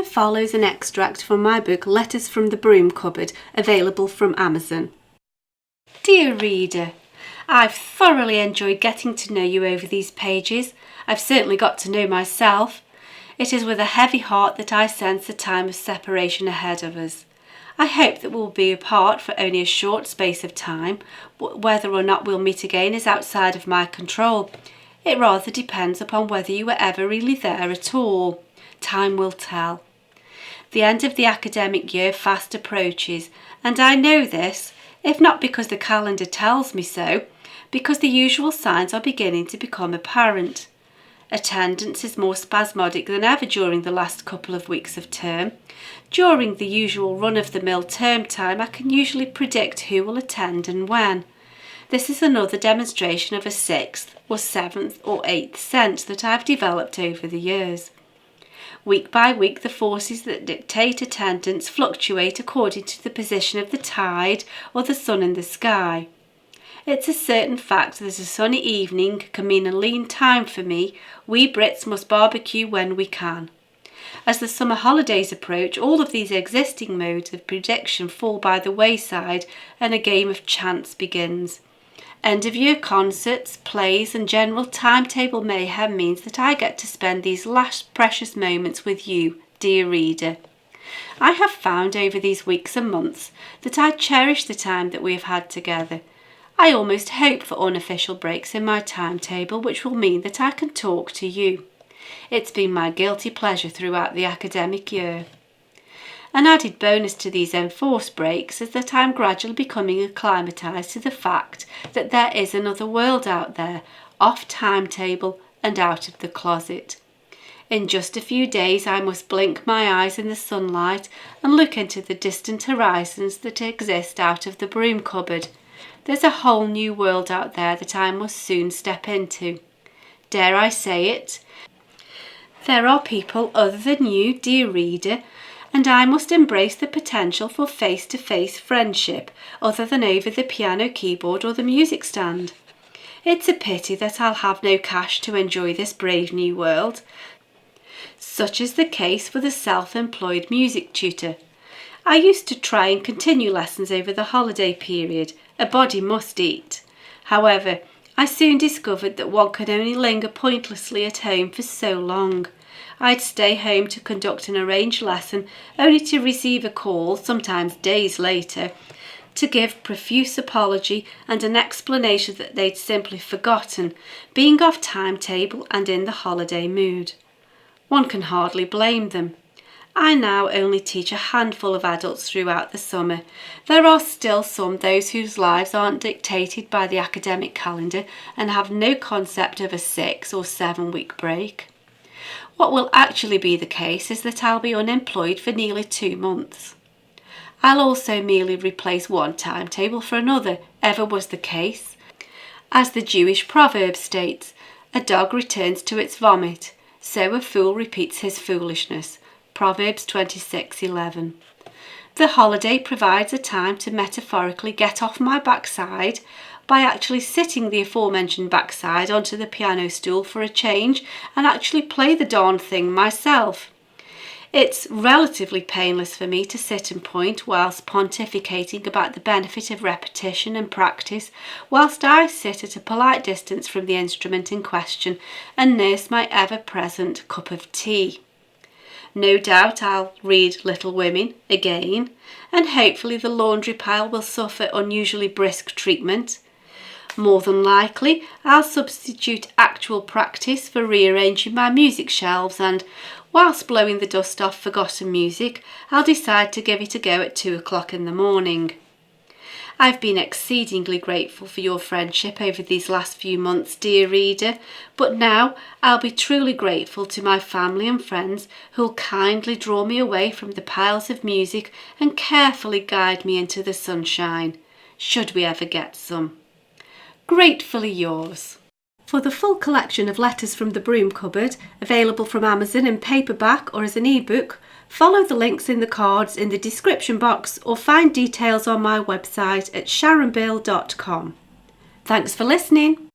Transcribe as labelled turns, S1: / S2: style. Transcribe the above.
S1: follows an extract from my book Letters from the Broom Cupboard, available from Amazon. Dear reader, I've thoroughly enjoyed getting to know you over these pages. I've certainly got to know myself. It is with a heavy heart that I sense a time of separation ahead of us. I hope that we'll be apart for only a short space of time. Whether or not we'll meet again is outside of my control. It rather depends upon whether you were ever really there at all. Time will tell. The end of the academic year fast approaches, and I know this, if not because the calendar tells me so, because the usual signs are beginning to become apparent. Attendance is more spasmodic than ever during the last couple of weeks of term. During the usual run-of-the-mill term time, I can usually predict who will attend and when. This is another demonstration of a sixth or seventh or eighth sense that I've developed over the years. Week by week, the forces that dictate attendance fluctuate according to the position of the tide or the sun in the sky. It's a certain fact that a sunny evening can mean a lean time for me. We Brits must barbecue when we can. As the summer holidays approach, all of these existing modes of prediction fall by the wayside and a game of chance begins. End-of-year concerts, plays and general timetable mayhem means that I get to spend these last precious moments with you, dear reader. I have found over these weeks and months that I cherish the time that we have had together. I almost hope for unofficial breaks in my timetable, which will mean that I can talk to you. It's been my guilty pleasure throughout the academic year. An added bonus to these enforced breaks is that I'm gradually becoming acclimatised to the fact that there is another world out there, off timetable and out of the closet. In just a few days I must blink my eyes in the sunlight and look into the distant horizons that exist out of the broom cupboard. There's a whole new world out there that I must soon step into. Dare I say it? There are people other than you, dear reader, and I must embrace the potential for face-to-face friendship other than over the piano keyboard or the music stand. It's a pity that I'll have no cash to enjoy this brave new world. Such is the case for the self-employed music tutor. I used to try and continue lessons over the holiday period. A body must eat. However, I soon discovered that one can only linger pointlessly at home for so long. I'd stay home to conduct an arranged lesson, only to receive a call, sometimes days later, to give profuse apology and an explanation that they'd simply forgotten, being off timetable and in the holiday mood. One can hardly blame them. I now only teach a handful of adults throughout the summer. There are still those whose lives aren't dictated by the academic calendar and have no concept of a 6 or 7 week break. What will actually be the case is that I'll be unemployed for nearly 2 months. I'll also merely replace one timetable for another, ever was the case. As the Jewish proverb states, a dog returns to its vomit, so a fool repeats his foolishness. Proverbs 26:11. The holiday provides a time to metaphorically get off my backside by actually sitting the aforementioned backside onto the piano stool for a change and actually play the darn thing myself. It's relatively painless for me to sit and point whilst pontificating about the benefit of repetition and practice, whilst I sit at a polite distance from the instrument in question and nurse my ever-present cup of tea. No doubt I'll read Little Women again, and hopefully the laundry pile will suffer unusually brisk treatment. More than likely, I'll substitute actual practice for rearranging my music shelves and, whilst blowing the dust off forgotten music, I'll decide to give it a go at 2 o'clock in the morning. I've been exceedingly grateful for your friendship over these last few months, dear reader, but now I'll be truly grateful to my family and friends who'll kindly draw me away from the piles of music and carefully guide me into the sunshine, should we ever get some. Gratefully yours. For the full collection of Letters from the Broom Cupboard, available from Amazon in paperback or as an ebook, follow the links in the cards in the description box or find details on my website at sharonbill.com. Thanks for listening.